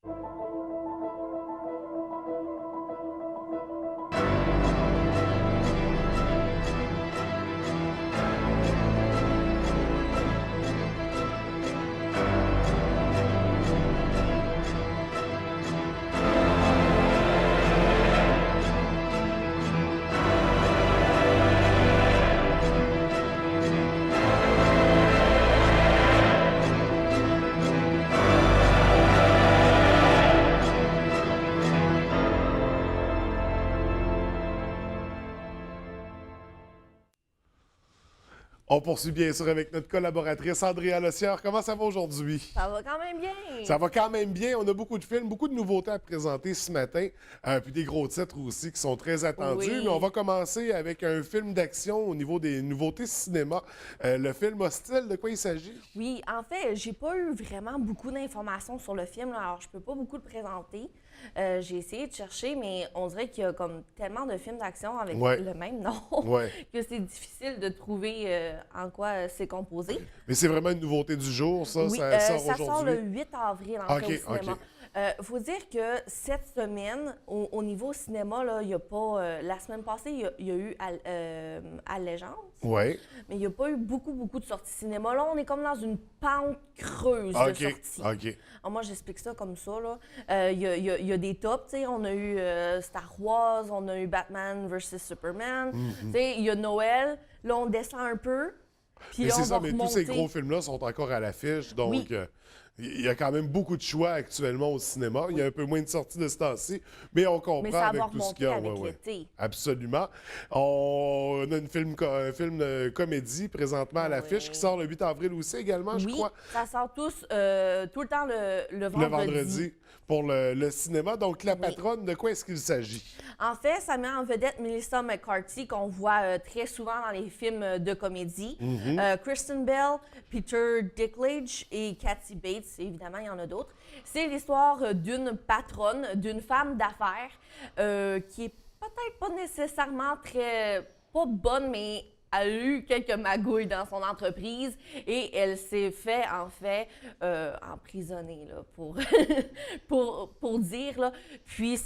On poursuit bien sûr avec notre collaboratrice Andrea Lossière. Comment ça va aujourd'hui? Ça va quand même bien. Ça va quand même bien. On a beaucoup de films, beaucoup de nouveautés à présenter ce matin. Puis des gros titres aussi qui sont très attendus. Oui. Mais on va commencer avec un film d'action au niveau des nouveautés cinéma. Le film Hostile, de quoi il s'agit? Oui, en fait, j'ai pas eu vraiment beaucoup d'informations sur le film, là, alors je peux pas beaucoup le présenter. J'ai essayé de chercher, mais on dirait qu'il y a comme tellement de films d'action avec le même nom que c'est difficile de trouver en quoi c'est composé. Mais c'est vraiment une nouveauté du jour, ça? Oui, ça sort ça aujourd'hui? sort le 8 avril en fait, au cinéma. Faut dire que cette semaine, au niveau cinéma, là, il y a pas. La semaine passée, il y a eu Allégeance. Oui. Mais il n'y a pas eu beaucoup de sorties cinéma. Là, on est comme dans une pente creuse de sorties. OK. Alors, moi, j'explique ça comme ça. Il y a des tops. T'sais. On a eu Star Wars, on a eu Batman vs Superman. Il y a Noël. Là, on descend un peu. Puis Mais là, c'est on ça, va mais remonter. tous ces gros films-là sont encore à l'affiche. Donc, Oui. il y a quand même beaucoup de choix actuellement au cinéma. Il y a un peu moins de sorties de ce temps-ci, mais on comprend Mais ça avec va tout ce qu'il y a. remonter avec l'été. Absolument. On a un film de comédie présentement à l'affiche qui sort le 8 avril aussi également, je crois. Oui, ça sort tout le temps le vendredi. Le vendredi pour le cinéma. Donc, La Patronne, de quoi est-ce qu'il s'agit? En fait, ça met en vedette Melissa McCarthy, qu'on voit très souvent dans les films de comédie. Kristen Bell, Peter Dinklage et Kathy Bates, évidemment, il y en a d'autres. C'est l'histoire d'une patronne, d'une femme d'affaires qui est peut-être pas nécessairement pas bonne, mais a eu quelques magouilles dans son entreprise et elle s'est fait, en fait, emprisonner, là, pour dire, là. Puis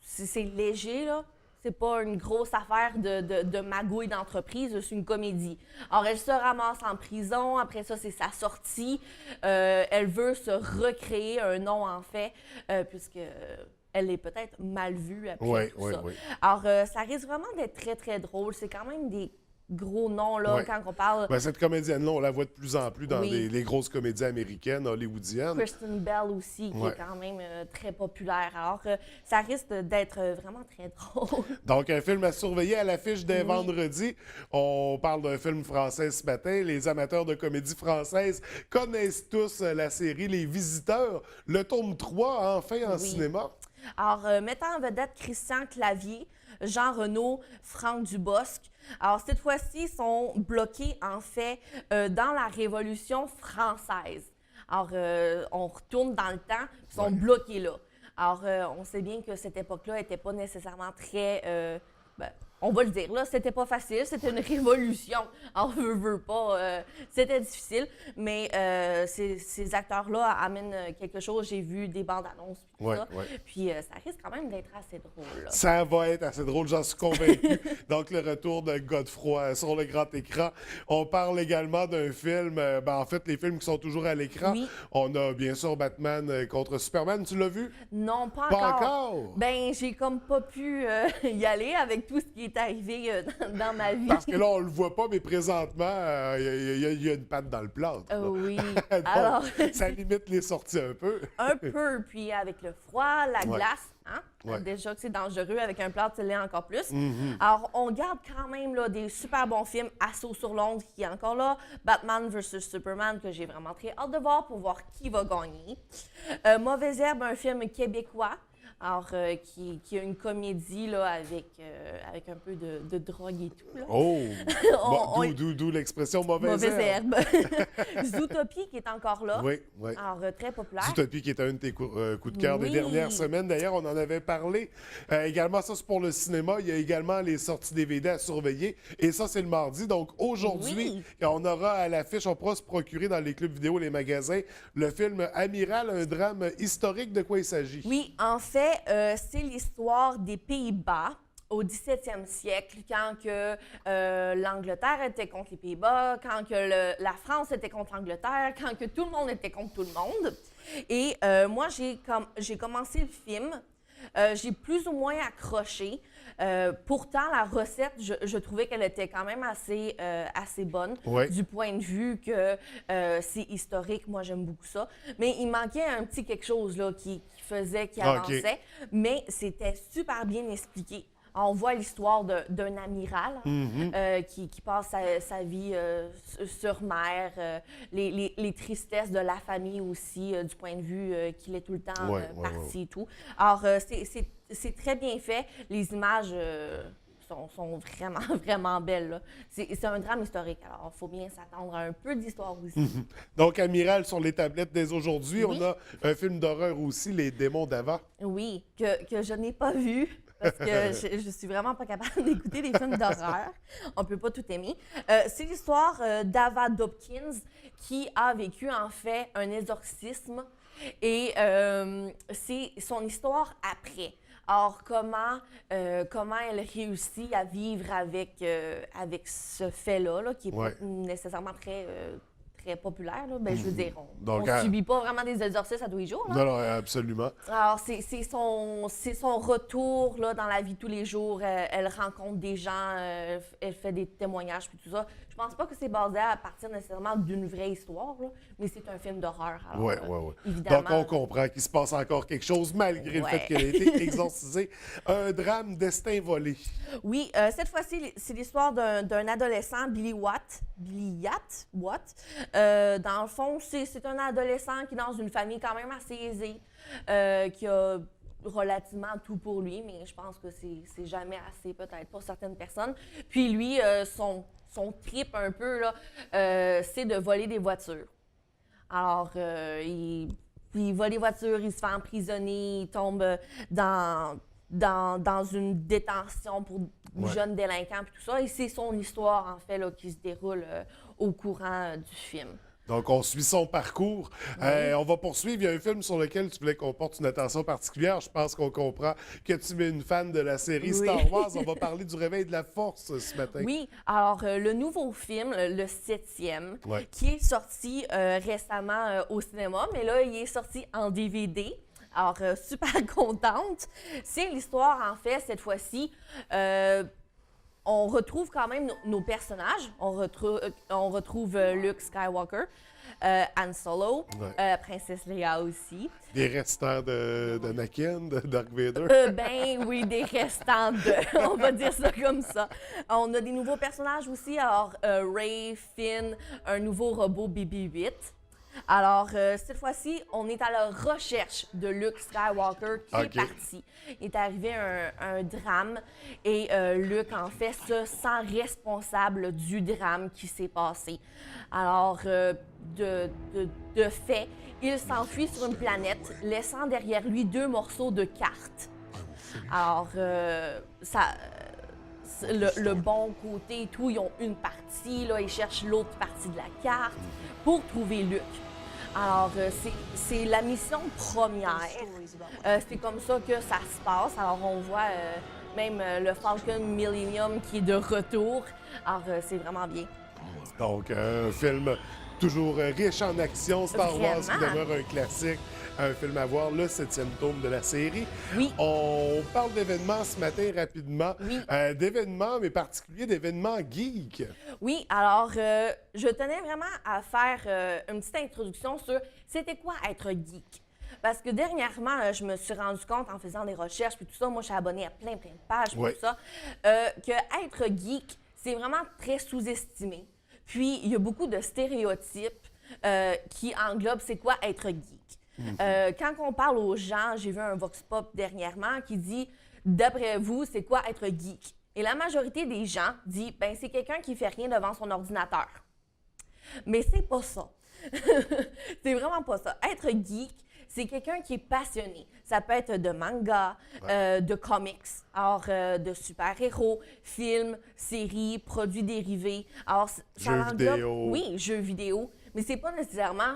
c'est léger, là. C'est pas une grosse affaire de magouille d'entreprise, c'est une comédie. Alors, elle se ramasse en prison, après ça, c'est sa sortie. Elle veut se recréer un nom, en fait, puisque elle est peut-être mal vue après tout ça. Alors, ça risque vraiment d'être très, très drôle. C'est quand même des gros noms, là, quand on parle... Ben, cette comédienne-là, on la voit de plus en plus dans les grosses comédies américaines, hollywoodiennes. Kristen Bell aussi, qui est quand même très populaire. Alors, ça risque d'être vraiment très drôle. Donc, un film à surveiller à l'affiche dès vendredi. On parle d'un film français ce matin. Les amateurs de comédie française connaissent tous la série Les Visiteurs. Le tome 3, enfin, en cinéma. Alors, mettant en vedette Christian Clavier, Jean Renaud, Franck Dubosc. Alors, cette fois-ci, ils sont bloqués, en fait, dans la Révolution française. Alors, on retourne dans le temps, ils sont bloqués là. Alors, on sait bien que cette époque-là n'était pas nécessairement très... on va le dire, là, c'était pas facile, c'était une révolution. On veut pas, c'était difficile, mais ces acteurs-là amènent quelque chose. J'ai vu des bandes annonces, puis ça risque quand même d'être assez drôle. Là. Ça va être assez drôle, j'en suis convaincu. Donc, le retour de Godefroy sur le grand écran. On parle également d'un film, en fait, les films qui sont toujours à l'écran. On a bien sûr Batman contre Superman, tu l'as vu? Non, pas encore. Ben, j'ai comme pas pu y aller avec tout ce qui est arrivé dans ma vie. Parce que là, on le voit pas, mais présentement, il y a une patte dans le plâtre. Oui. Donc, alors, ça limite les sorties un peu. Un peu, puis avec le froid, la glace, hein? Déjà que c'est dangereux, avec un plâtre, c'est l'est encore plus. Alors, on garde quand même là, des super bons films. Assaut sur Londres, qui est encore là. Batman vs Superman, que j'ai vraiment très hâte de voir pour voir qui va gagner. Mauvaise herbe, un film québécois. Alors, qui a une comédie là, avec un peu de drogue et tout. Là. Oh! On- D'où l'expression mauvaise herbe. Zootopie qui est encore là. Oui, oui. Alors, très populaire. Zootopie qui est un de tes coups de cœur des Oui. dernières semaines. D'ailleurs, on en avait parlé. Également, ça, c'est pour le cinéma. Il y a également les sorties DVD à surveiller. Et ça, c'est le mardi. Donc, aujourd'hui, on aura à l'affiche, on pourra se procurer dans les clubs vidéo, les magasins, le film Amiral, un drame historique. De quoi il s'agit? Oui, en fait, c'est l'histoire des Pays-Bas au 17e siècle, quand que l'Angleterre était contre les Pays-Bas, quand que la France était contre l'Angleterre, quand que tout le monde était contre tout le monde. Et moi, j'ai commencé le film, j'ai plus ou moins accroché. Pourtant, la recette, je trouvais qu'elle était quand même assez bonne, du point de vue que c'est historique. Moi, j'aime beaucoup ça. Mais il manquait un petit quelque chose là, qui avançait, mais c'était super bien expliqué. On voit l'histoire d'un amiral qui passe sa vie sur mer, les tristesses de la famille aussi, du point de vue qu'il est tout le temps parti et tout. Alors, c'est très bien fait. Les images sont vraiment, vraiment belles. Là. C'est un drame historique, alors il faut bien s'attendre à un peu d'histoire aussi. Donc, Amiral sur les tablettes dès aujourd'hui. On a un film d'horreur aussi, Les démons d'Ava. Oui, que je n'ai pas vu. Parce que je suis vraiment pas capable d'écouter des films d'horreur. On peut pas tout aimer. C'est l'histoire d'Ava Dobkins qui a vécu en fait un exorcisme et c'est son histoire après. Or, comment elle réussit à vivre avec ce fait-là, là, qui n'est pas nécessairement très populaire. Là. Ben, je veux dire, on ne subit pas vraiment des exorcismes à tous les jours. Là. Non, absolument. Alors, c'est son retour là, dans la vie de tous les jours. Elle rencontre des gens, elle fait des témoignages puis tout ça. Je pense pas que c'est basé à partir nécessairement d'une vraie histoire, là, mais c'est un film d'horreur. Oui. Évidemment. Donc, on comprend qu'il se passe encore quelque chose malgré le fait qu'elle ait été exorcisée. Un drame, destin volé. Oui, cette fois-ci, c'est l'histoire d'un adolescent, Billy Watt. Dans le fond, c'est un adolescent qui est dans une famille quand même assez aisée, qui a relativement tout pour lui, mais je pense que c'est jamais assez peut-être pour certaines personnes. Puis lui, son trip un peu, là, c'est de voler des voitures. Alors, il vole les voitures, il se fait emprisonner, il tombe dans une détention pour jeunes délinquants et tout ça. Et c'est son histoire, en fait, là, qui se déroule au courant du film. Donc, on suit son parcours. On va poursuivre. Il y a un film sur lequel tu voulais qu'on porte une attention particulière. Je pense qu'on comprend que tu es une fan de la série Star Wars. On va parler du Réveil de la Force ce matin. Oui. Alors, le nouveau film, le 7e, qui est sorti récemment au cinéma, mais là, il est sorti en DVD. Alors, super contente. C'est l'histoire, en fait, cette fois-ci. On retrouve quand même nos personnages. On retrouve Luke Skywalker, Han Solo, Princesse Leia aussi. Des restants d'Anakin, de Dark Vader? Ben oui, des restants on va dire ça comme ça. On a des nouveaux personnages aussi. Alors, Rey, Finn, un nouveau robot BB-8. Alors, cette fois-ci, on est à la recherche de Luke Skywalker qui est parti. Il est arrivé un drame et Luke, en fait, se sent responsable du drame qui s'est passé. Alors, de fait, il s'enfuit sur une planète, laissant derrière lui 2 morceaux de cartes. Alors, le bon côté et tout, ils ont une partie, là, ils cherchent l'autre partie de la carte pour trouver Luke. Alors, c'est la mission première. C'est comme ça que ça se passe. Alors, on voit même le Falcon Millennium qui est de retour. Alors, c'est vraiment bien. Donc, un film toujours riche en action. Star Wars qui demeure un classique. Un film à voir, le 7e tome de la série. Oui. On parle d'événements ce matin rapidement. Oui. D'événements, mais particuliers d'événements geeks. Oui, alors je tenais vraiment à faire une petite introduction sur c'était quoi être geek. Parce que dernièrement, je me suis rendu compte en faisant des recherches puis tout ça, moi je suis abonnée à plein de pages tout ça, que être geek, c'est vraiment très sous-estimé. Puis il y a beaucoup de stéréotypes qui englobent c'est quoi être geek. Quand on parle aux gens, j'ai vu un Vox Pop dernièrement qui dit « D'après vous, c'est quoi être geek? » Et la majorité des gens dit « Ben, c'est quelqu'un qui fait rien devant son ordinateur. » Mais c'est pas ça. C'est vraiment pas ça. Être geek, c'est quelqu'un qui est passionné. Ça peut être de manga, de comics, alors de super-héros, films, séries, produits dérivés. Alors, Jeux vidéo. Oui, jeux vidéo. Mais c'est pas nécessairement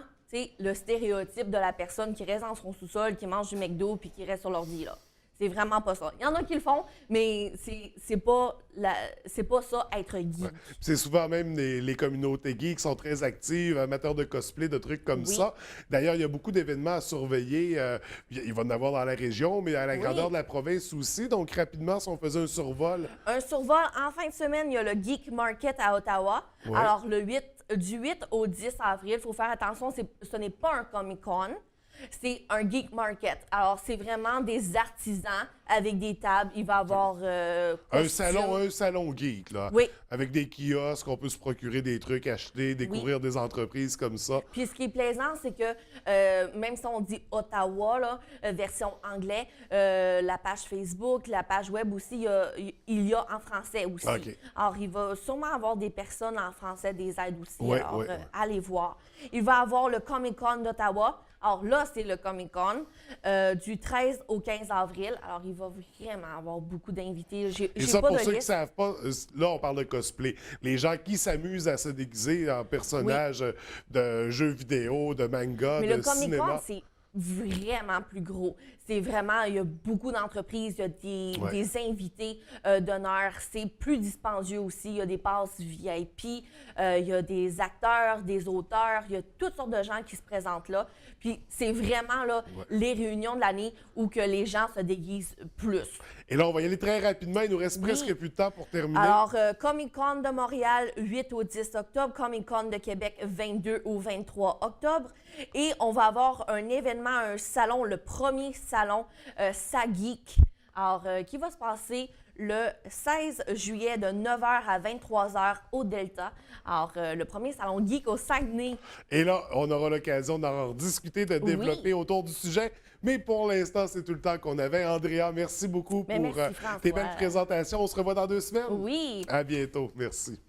le stéréotype de la personne qui reste dans son sous-sol, qui mange du McDo puis qui reste sur l'ordi, là. C'est vraiment pas ça. Il y en a qui le font, mais c'est pas ça, être geek. Ouais. C'est souvent même les communautés geeks qui sont très actives, amateurs de cosplay, de trucs comme ça. D'ailleurs, il y a beaucoup d'événements à surveiller. Il va en avoir dans la région, mais à la grandeur de la province aussi. Donc, rapidement, si on faisait un survol. Un survol, en fin de semaine, il y a le Geek Market à Ottawa. Ouais. Alors, du 8 au 10 avril, il faut faire attention, ce n'est pas un Comic-Con. C'est un geek market. Alors, c'est vraiment des artisans avec des tables. Il va y avoir un salon geek, là. Oui. Avec des kiosques, on peut se procurer des trucs, acheter, découvrir des entreprises comme ça. Puis, ce qui est plaisant, c'est que même si on dit Ottawa, là, version anglais, la page Facebook, la page web aussi, il y a en français aussi. Okay. Alors, il va sûrement avoir des personnes en français, des aides aussi. Ouais, alors, ouais. allez voir. Il va y avoir le Comic-Con d'Ottawa. Alors là, c'est le Comic-Con du 13 au 15 avril. Alors, il va vraiment avoir beaucoup d'invités. Et ça, pour ceux qui ne savent pas, là, on parle de cosplay. Les gens qui s'amusent à se déguiser en personnages de jeux vidéo, de manga, mais de cinéma. Le Comic-Con, c'est vraiment plus gros. C'est vraiment, il y a beaucoup d'entreprises, il y a des invités d'honneur. C'est plus dispendieux aussi. Il y a des passes VIP, il y a des acteurs, des auteurs, il y a toutes sortes de gens qui se présentent là. Puis c'est vraiment là, les réunions de l'année où que les gens se déguisent plus. Et là, on va y aller très rapidement. Il nous reste presque plus de temps pour terminer. Alors, Comic-Con de Montréal, 8 au 10 octobre. Comic-Con de Québec, 22 au 23 octobre. Et on va avoir un événement, un salon, le premier salon SAGeek, alors qui va se passer le 16 juillet de 9h à 23h au Delta. Alors, le premier salon geek au Saguenay. Et là, on aura l'occasion d'en rediscuter, de développer autour du sujet. Mais pour l'instant, c'est tout le temps qu'on avait. Andrea, merci beaucoup pour tes belles présentations. On se revoit dans 2 semaines. Oui. À bientôt. Merci.